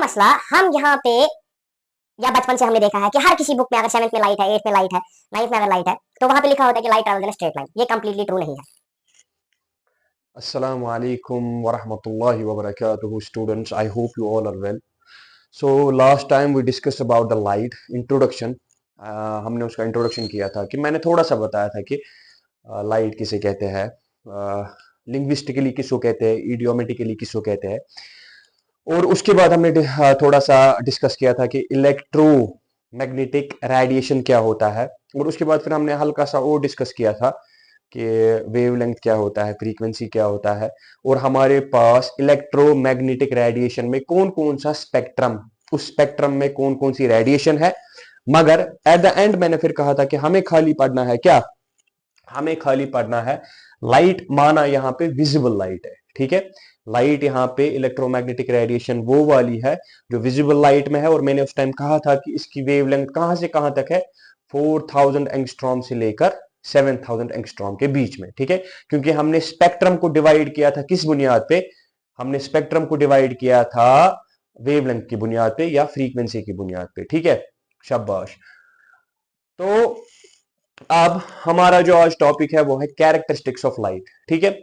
मसला हम यहाँ पे या बचपन से हमने देखा है कि हर किसी बुक में अगर 7th में लाइट है, 8th में लाइट है, 9th में अगर लाइट है, तो वहां पे लिखा होता है कि light travels in straight line. ये कंप्लीटली ट्रू नहीं है। Assalamu alaikum wa rahmatullahi wa barakatuhu, students. I hope you all are well. So last time we discussed about the light introduction. हमने उसका इंट्रोडक्शन किया था कि मैंने थोड़ा सा बताया था कि लाइट किसे कहते हैं, लिंग्विस्टिकली किसको कहते हैं, इडियोमेटिकली किसको कहते हैं। और उसके बाद हमने थोड़ा सा डिस्कस किया था कि इलेक्ट्रोमैग्नेटिक रेडिएशन क्या होता है। और उसके बाद फिर हमने हल्का सा वो डिस्कस किया था कि वेवलेंथ क्या होता है, फ्रीक्वेंसी क्या होता है, और हमारे पास इलेक्ट्रोमैग्नेटिक रेडिएशन में कौन कौन सा स्पेक्ट्रम, उस स्पेक्ट्रम में कौन कौन सी रेडिएशन है। मगर एट द एंड मैंने फिर कहा था कि हमें खाली पढ़ना है क्या, हमें खाली पढ़ना है लाइट, माना यहां पे विजिबल लाइट है, ठीक है। लाइट यहाँ पे इलेक्ट्रोमैग्नेटिक रेडिएशन वो वाली है जो विजिबल लाइट में है। और मैंने उस टाइम कहा था कि इसकी वेवलेंथ कहां से कहां तक है, 4000 एंगस्ट्रॉम से लेकर 7000 एंगस्ट्रॉम के बीच में, ठीक है। क्योंकि हमने स्पेक्ट्रम को डिवाइड किया था किस बुनियाद पे, हमने स्पेक्ट्रम को डिवाइड किया था वेवलेंथ की बुनियाद पे या फ्रीक्वेंसी की बुनियाद पे, ठीक है। शाबाश। तो अब हमारा जो आज टॉपिक है वो है कैरेक्टरिस्टिक्स ऑफ लाइट, ठीक है।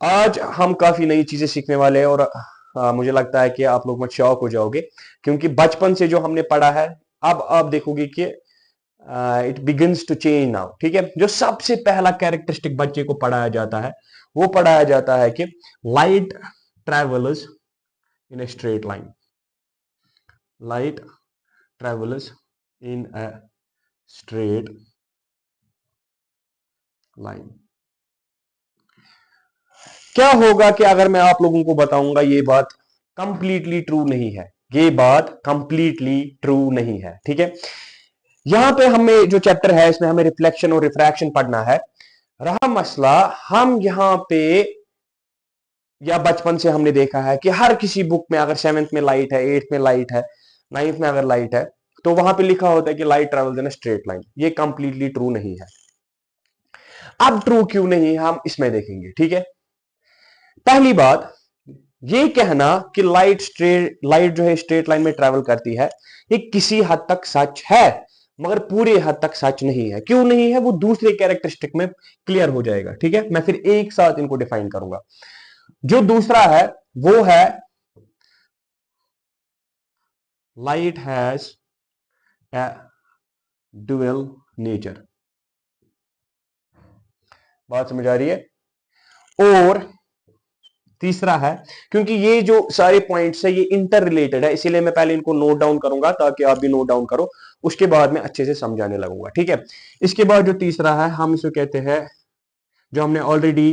आज हम काफी नई चीजें सीखने वाले हैं और मुझे लगता है कि आप लोग मत शौक हो जाओगे, क्योंकि बचपन से जो हमने पढ़ा है अब आप देखोगे कि it begins to change now, ठीक है। जो सबसे पहला कैरेक्टरिस्टिक बच्चे को पढ़ाया जाता है वो पढ़ाया जाता है कि light travels in a straight line, light travels in a straight line. क्या होगा कि अगर मैं आप लोगों को बताऊंगा ये बात कंप्लीटली ट्रू नहीं है, ये बात कंप्लीटली ट्रू नहीं है, ठीक है। यहां पे हमें जो चैप्टर है इसमें हमें रिफ्लेक्शन और रिफ्रैक्शन पढ़ना है। रहा मसला, हम यहां पे या बचपन से हमने देखा है कि हर किसी बुक में अगर 7th में लाइट है, 8th में लाइट है, 9th में अगर लाइट है, तो वहां पे लिखा होता है कि light travels in straight line. ये कंप्लीटली ट्रू नहीं है। अब ट्रू क्यों नहीं है हम इसमें देखेंगे, ठीक है। पहली बात, ये कहना कि लाइट जो है स्ट्रेट लाइन में ट्रेवल करती है, ये किसी हद तक सच है मगर पूरे हद तक सच नहीं है। क्यों नहीं है वो दूसरे कैरेक्टरिस्टिक में क्लियर हो जाएगा, ठीक है। मैं फिर एक साथ इनको डिफाइन करूंगा। जो दूसरा है वो है light has a dual nature. बात समझ आ रही है। और तीसरा है, क्योंकि ये जो सारे पॉइंट्स है ये इंटर रिलेटेड है, इसीलिए मैं पहले इनको नोट डाउन करूंगा ताकि आप भी नोट डाउन करो, उसके बाद में अच्छे से समझाने लगूंगा, ठीक है। इसके बाद जो तीसरा है हम इसे कहते हैं, जो हमने ऑलरेडी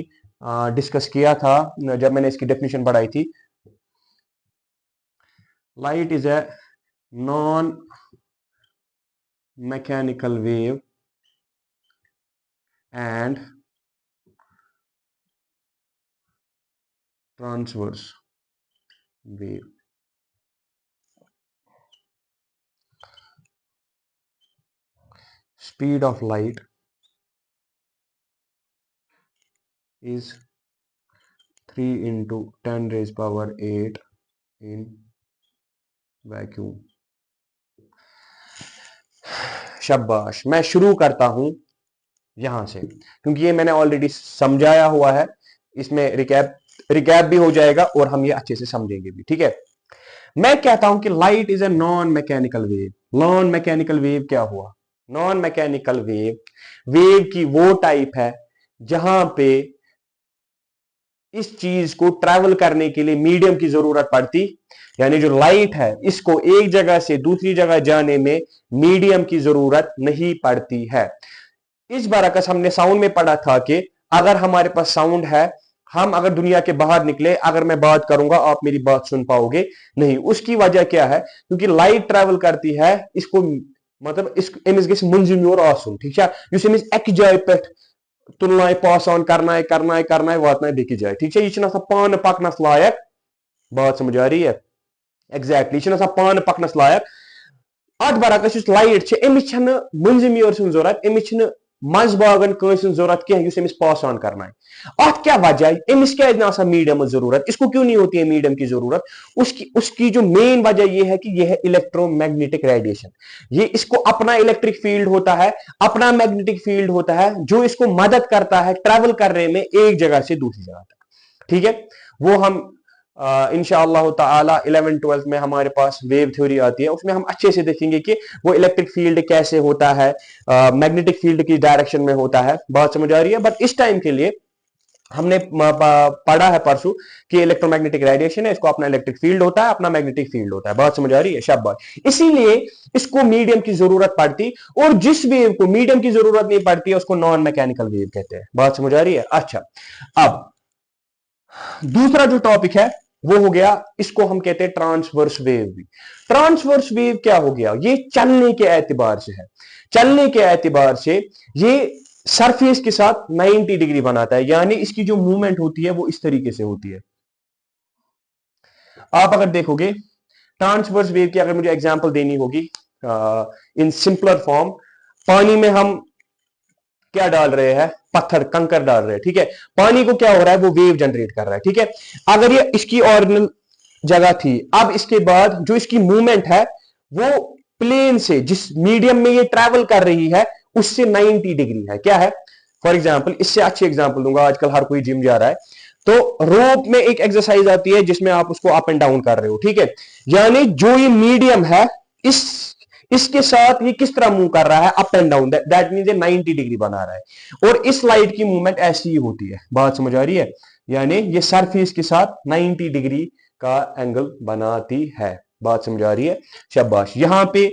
डिस्कस किया था जब मैंने इसकी डेफिनेशन पढ़ाई थी, light is a non mechanical wave and transverse wave. Speed of light is 3 into 10 raised power 8 in vacuum। शाबाश। मैं शुरू करता हूं यहां से, क्योंकि ये मैंने ऑलरेडी समझाया हुआ है, इसमें रिकैप भी हो जाएगा और हम ये अच्छे से समझेंगे भी, ठीक है। मैं कहता हूं कि light is a non mechanical wave. Non mechanical wave क्या हुआ? नॉन मैकेनिकल वेव की वो टाइप है जहां पे इस चीज को ट्रैवल करने के लिए मीडियम की जरूरत पड़ती, यानी जो लाइट है इसको एक जगह से दूसरी जगह जाने में मीडियम की जरूरत नहीं पड़ती है। इस बरकस हमने साउंड में पढ़ा था कि अगर हमारे पास साउंड है, हम अगर दुनिया के बाहर निकले, अगर मैं बात करूंगा आप मेरी बात सुन पाओगे नहीं। उसकी वजह क्या है? क्योंकि लाइट ट्रैवल करती है, इसको मतलब इस अमिस गस मुंजिम आसन, ठीक है। युस अमिस एक जाय पे तुलनाय पास ऑन करना वातना बेकि जाय, ठीक है। यह पान पकनस लायक। बात समझ आ रही है? एग्जैक्टली, यह पान पकनस लायक। अत बरकस लाइट अमिस मुंजिम योर सुन जरूरत, अमिस मजबागन कस जरूरत कह अमिस पास ऑन करना अत क्या वजह अमिस क्या मीडियम जरूरत इसको क्यों नहीं होती है मीडियम की जरूरत उसकी जो मेन वजह यह है कि यह है इलेक्ट्रोमैग्नेटिक रेडिएशन। ये इसको अपना इलेक्ट्रिक फील्ड होता है, अपना मैग्नेटिक फील्ड होता है जो इसको मदद करता है ट्रेवल करने में एक जगह से दूसरी जगह तक। ठीक है, वो हम इंशाअल्लाह ताला 11 12 में हमारे पास वेव थ्योरी आती है, उसमें हम अच्छे से देखेंगे कि वो इलेक्ट्रिक फील्ड कैसे होता है, मैग्नेटिक फील्ड की डायरेक्शन में होता है। बात समझ आ रही है? बट इस टाइम के लिए हमने पढ़ा है परसों कि इलेक्ट्रोमैग्नेटिक रेडिएशन है, इसको अपना इलेक्ट्रिक फील्ड होता है, अपना मैग्नेटिक फील्ड होता है। बात समझ आ रही है? शाबाश। इसीलिए इसको मीडियम की जरूरत पड़ती, और जिस वेव को मीडियम की जरूरत नहीं पड़ती है उसको नॉन मैकेनिकल वेव कहते हैं। बात समझ आ रही है? अच्छा, अब दूसरा जो टॉपिक है वो हो गया, इसको हम कहते हैं ट्रांसवर्स वेव भी। ट्रांसवर्स वेव क्या हो गया? ये चलने के एतबार से है, चलने के एतबार से ये सरफेस के साथ 90 डिग्री बनाता है, यानी इसकी जो मूवमेंट होती है वो इस तरीके से होती है। आप अगर देखोगे ट्रांसवर्स वेव की अगर मुझे एग्जांपल देनी होगी इन सिंपलर फॉर्म, पानी में हम क्या डाल रहे हैं? पत्थर कंकर डाल रहे हैं। ठीक है, पानी को क्या हो रहा है? वो वेव जनरेट कर रहा है। ठीक है, अगर ये इसकी ओरिजिनल जगह थी, अब इसके बाद जो इसकी मूवमेंट है वो प्लेन से जिस मीडियम में ये ट्रैवल कर रही है उससे 90 डिग्री है। क्या है? फॉर एग्जाम्पल, इससे अच्छी एग्जाम्पल दूंगा, आजकल हर कोई जिम जा रहा है, तो रोप में एक एक्सरसाइज आती है जिसमें आप उसको अप एंड डाउन कर रहे हो। ठीक है, यानी जो ये मीडियम है इसके साथ ये किस तरह मूव कर रहा है? Up and down, that means ये 90 डिग्री बना रहा है, और इस लाइट की मूवमेंट ऐसी ही होती है। बात समझ आ रही है? यानी ये सरफेस के साथ 90 डिग्री का एंगल बनाती है। बात समझ आ रही है? शाबाश। यहां पे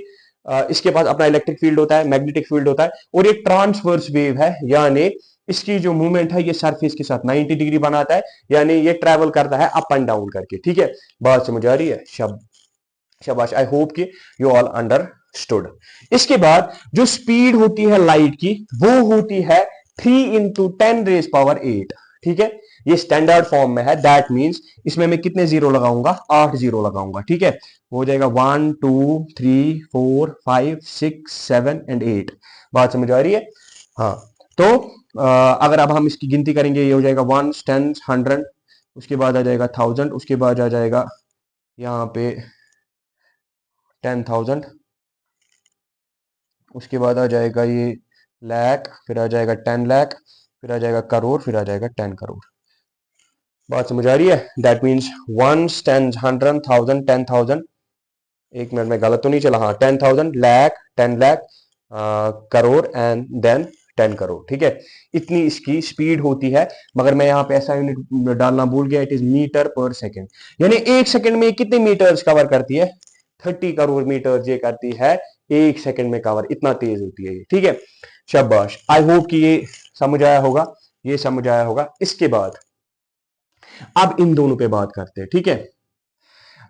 इसके पास अपना इलेक्ट्रिक फील्ड होता है, मैग्नेटिक फील्ड होता है, और ये ट्रांसवर्स वेव है, यानी इसकी जो मूवमेंट है ये सरफेस के साथ 90 डिग्री बनाता है, यानी ये ट्रेवल करता है अप एंड डाउन करके। ठीक है, बात समझ आ रही है? शाबाश। आई होप कि यू ऑल अंडरस्टूड। इसके बाद जो स्पीड होती है लाइट की वो होती है 3 इंटू 10 रेज पावर 8। ठीक है, ये स्टैंडर्ड फॉर्म में है, दैट मींस इसमें मैं कितने जीरो लगाऊंगा? 8 जीरो लगाऊंगा। ठीक है, हो जाएगा 1 2 3 4 5 6 7 एंड 8। बात समझ आ रही है? हाँ, तो अगर अब हम इसकी गिनती करेंगे, ये हो जाएगा 1 10 100, उसके बाद आ जाएगा 1000, उसके बाद आ जाएगा यहाँ पे 10,000, उसके बाद आ जाएगा ये लाख, फिर आ जाएगा 10 लाख, फिर आ जाएगा करोड़, फिर आ जाएगा 10 करोड़। बात समझ आ रही है? दैट मीन्स 1 10 100 1000 10,000, एक मिनट में गलत तो नहीं चला? हाँ, 10,000 लाख 10 लाख करोड़ एंड देन 10 करोड़। ठीक है, इतनी इसकी स्पीड होती है, मगर मैं यहाँ पे ऐसा यूनिट डालना भूल गया, इट इज मीटर पर सेकेंड, यानी एक सेकंड में कितने मीटर्स कवर करती है? 30 करोड़ मीटर ये करती है एक सेकंड में कवर, इतना तेज होती है ये। ठीक है, शाबाश। आई होप कि ये समझ आया होगा, ये समझ आया होगा। इसके बाद अब इन दोनों पे बात करते हैं। ठीक है,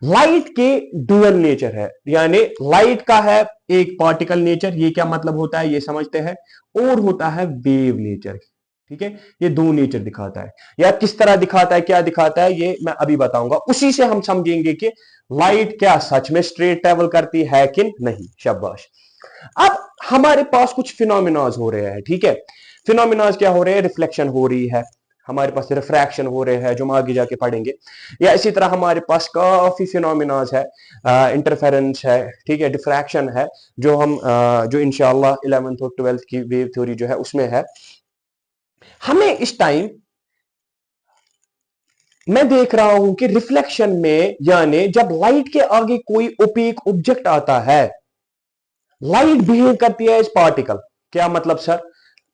लाइट के डुअल नेचर है, यानी लाइट का है एक पार्टिकल नेचर, ये क्या मतलब होता है ये समझते हैं, और होता है वेव नेचर। ठीक है, ये दो नेचर दिखाता है, या किस तरह दिखाता है, क्या दिखाता है, ये मैं अभी बताऊंगा। उसी से हम समझेंगे कि लाइट क्या सच में स्ट्रेट ट्रेवल करती है कि नहीं। शाबाश। अब हमारे पास कुछ फिनोमिनाज हो रहे हैं। ठीक है, फिनोमिनाज क्या हो रहे हैं? रिफ्लेक्शन हो रही है, हमारे पास रिफ्रैक्शन हो रहे हैं जो हम आगे जाके पढ़ेंगे, या इसी तरह हमारे पास काफी फिनोमिनाज है, इंटरफेरेंस है, ठीक है, डिफ्रैक्शन है, जो हम जो इंशाल्लाह 11th और 12th की वेव थ्योरी जो है उसमें है। हमें इस टाइम मैं देख रहा हूं कि रिफ्लेक्शन में, यानी जब लाइट के आगे कोई ओपेक ऑब्जेक्ट आता है, लाइट बिहेव करती है एज पार्टिकल। क्या मतलब सर?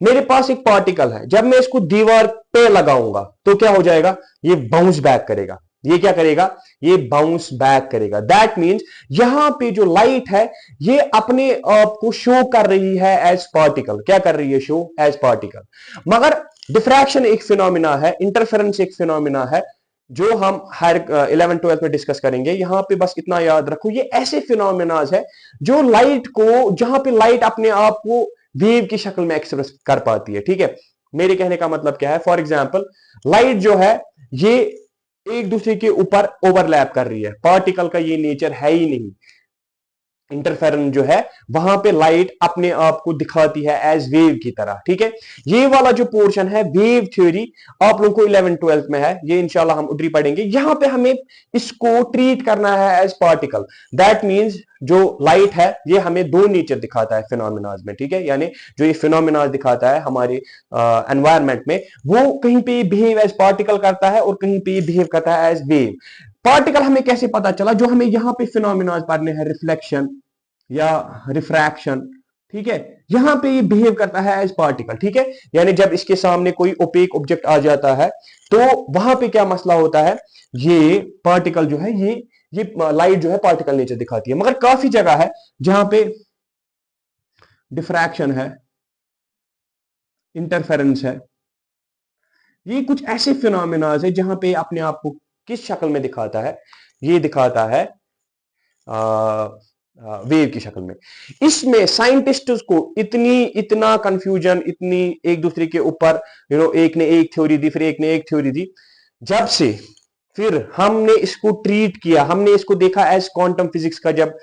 मेरे पास एक पार्टिकल है, जब मैं इसको दीवार पे लगाऊंगा तो क्या हो जाएगा? ये बाउंस बैक करेगा। ये क्या करेगा? ये बाउंस बैक करेगा। दैट मींस यहां पे जो लाइट है ये अपने आप को शो कर रही है एज पार्टिकल। क्या कर रही है? Show as particle. मगर डिफ्रैक्शन एक फिनोमिना है, इंटरफेरेंस एक फिनोमिना है, जो हम हर 11 12 में डिस्कस करेंगे। यहां पे बस इतना याद रखो, ये ऐसे फिनोमिनाज है जो लाइट को, जहां पे लाइट अपने आप को वेव की शक्ल में एक्सप्रेस कर पाती है। ठीक है, मेरे कहने का मतलब क्या है? फॉर एग्जाम्पल, लाइट जो है ये एक दूसरे के ऊपर ओवरलैप कर रही है, पार्टिकल का ये नेचर है ही नहीं। इंटरफेरेंस जो है वहां पे लाइट अपने आप को दिखाती है एज वेव की तरह, ठीक है। ये वाला जो पोर्शन है वेव थ्योरी आप लोगों को 11th-12th में है, ये इंशाल्लाह हम उधर पढ़ेंगे। यहां पे हमें इसको ट्रीट करना है एज पार्टिकल। दैट मींस जो लाइट है ये हमें दो नेचर दिखाता है फिनोमिनाज में, ठीक है। यानी जो ये फिनोमिनाज दिखाता है हमारे एनवायरमेंट में, वो कहीं पे बिहेव एज पार्टिकल करता है और कहीं पे बिहेव करता है एज वेव। पार्टिकल हमें कैसे पता चला? जो हमें यहां पे फिनोमिना पढ़ने हैं, रिफ्लेक्शन या रिफ्रैक्शन, ठीक है, यहां पे ये बिहेव करता है एज पार्टिकल, ठीक है। यानी जब इसके सामने कोई ओपेक ऑब्जेक्ट आ जाता है तो वहां पे क्या मसला होता है, ये पार्टिकल जो है ये लाइट जो है पार्टिकल नेचर दिखाती है। मगर काफी जगह है जहां पे डिफ्रैक्शन है, इंटरफेरेंस है, ये कुछ ऐसे फिनोमिनाज है जहां पे अपने आप को किस शक्ल में दिखाता है, ये दिखाता है वेव की शक्ल में। इसमें साइंटिस्ट्स को इतना कंफ्यूजन, इतनी एक दूसरे के ऊपर एक ने एक थ्योरी दी, फिर एक ने एक थ्योरी दी, जब से फिर हमने इसको ट्रीट किया, हमने इसको देखा एज क्वांटम फिजिक्स का जब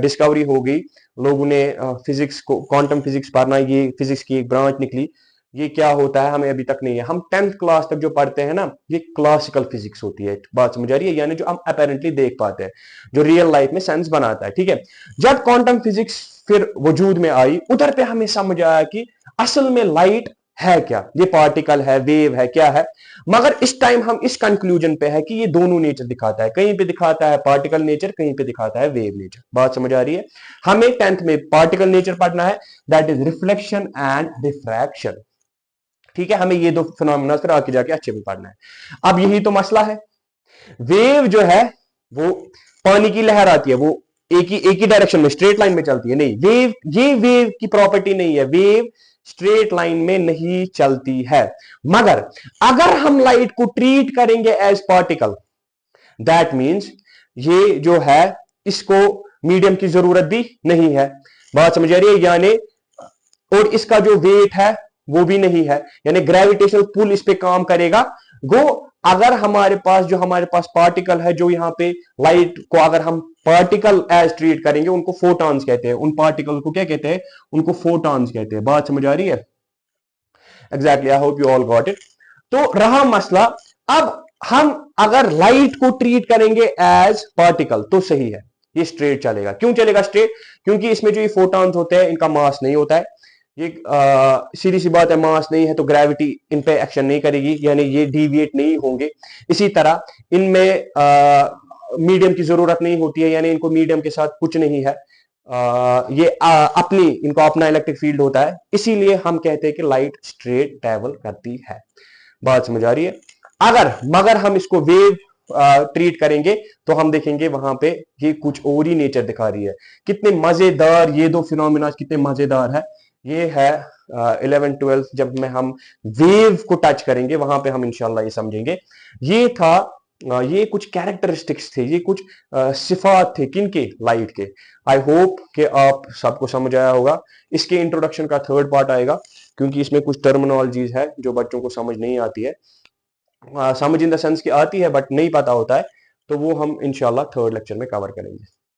डिस्कवरी हो गई, लोगों ने फिजिक्स को क्वांटम फिजिक्स पढ़ना, ये फिजिक्स की एक ब्रांच निकली। ये क्या होता है हमें अभी तक नहीं है। हम 10th क्लास तक जो पढ़ते हैं ना, ये क्लासिकल फिजिक्स होती है। बात समझ आ रही है? यानी जो हम अपेरेंटली देख पाते हैं, जो रियल लाइफ में सेंस बनाता है, ठीक है। जब क्वांटम फिजिक्स फिर वजूद में आई, उधर पे हमें समझ आया कि असल में लाइट है क्या, ये पार्टिकल है, वेव है, क्या है। मगर इस टाइम हम इस कंक्लूजन पे है कि ये दोनों नेचर दिखाता है। कहीं पे दिखाता है पार्टिकल नेचर, कहीं पे दिखाता है वेव नेचर। बात समझ आ रही है? हमें 10th में पार्टिकल नेचर पढ़ना है, that is reflection and refraction, ठीक है। हमें ये दो फिनोमिना फिर आगे जाके अच्छे में पढ़ना है। अब यही तो मसला है, वेव जो है वो पानी की लहर आती है, वो एक ही डायरेक्शन में स्ट्रेट लाइन में चलती है। नहीं, ये वेव की प्रॉपर्टी नहीं है, वेव स्ट्रेट लाइन में नहीं चलती है। मगर अगर हम लाइट को ट्रीट करेंगे एज पार्टिकल, दैट मींस ये जो है इसको मीडियम की जरूरत भी नहीं है। बात समझ आ रही है? यानी और इसका जो वेट है वो भी नहीं है, यानी ग्रेविटेशनल पुल इस पे काम करेगा। गो अगर हमारे पास पार्टिकल है, जो यहां पे लाइट को अगर हम पार्टिकल एज ट्रीट करेंगे, उनको फोटॉन्स कहते हैं। उन पार्टिकल को क्या कहते हैं? उनको फोटॉन्स कहते हैं। बात समझ आ रही है? Exactly, I hope you all got it. तो रहा मसला, अब हम अगर लाइट को ट्रीट करेंगे एज पार्टिकल तो सही है, ये स्ट्रेट चलेगा। क्यों चलेगा स्ट्रेट? क्योंकि इसमें जो ये फोटॉन्स होते हैं इनका मास नहीं होता है। ये सीधी सी बात है, मास नहीं है तो ग्रेविटी इन पे एक्शन नहीं करेगी, यानी ये डिविएट नहीं होंगे। इसी तरह इनमें मीडियम की जरूरत नहीं होती है, यानी इनको मीडियम के साथ कुछ नहीं है। ये इनको अपना इलेक्ट्रिक फील्ड होता है, इसीलिए हम कहते हैं कि लाइट स्ट्रेट ट्रेवल करती है। बात समझ आ रही है? मगर हम इसको वेव ट्रीट करेंगे तो हम देखेंगे वहां पे ये कुछ और ही नेचर दिखा रही है। कितने मजेदार ये दो फिनोमिना, कितने मजेदार है। ये है 11th-12th जब में हम वेव को टच करेंगे, वहां पे हम इंशाल्लाह ये समझेंगे। ये था ये कुछ कैरेक्टरिस्टिक्स थे, ये कुछ सिफात थे किनके? लाइट के। आई होप कि आप सबको समझ आया होगा। इसके इंट्रोडक्शन का 3rd पार्ट आएगा, क्योंकि इसमें कुछ टर्मिनोलॉजीज है जो बच्चों को समझ नहीं आती है। समझ इन द सेंस की आती है बट नहीं पता होता है, तो वो हम इंशाल्लाह 3rd लेक्चर में कवर करेंगे।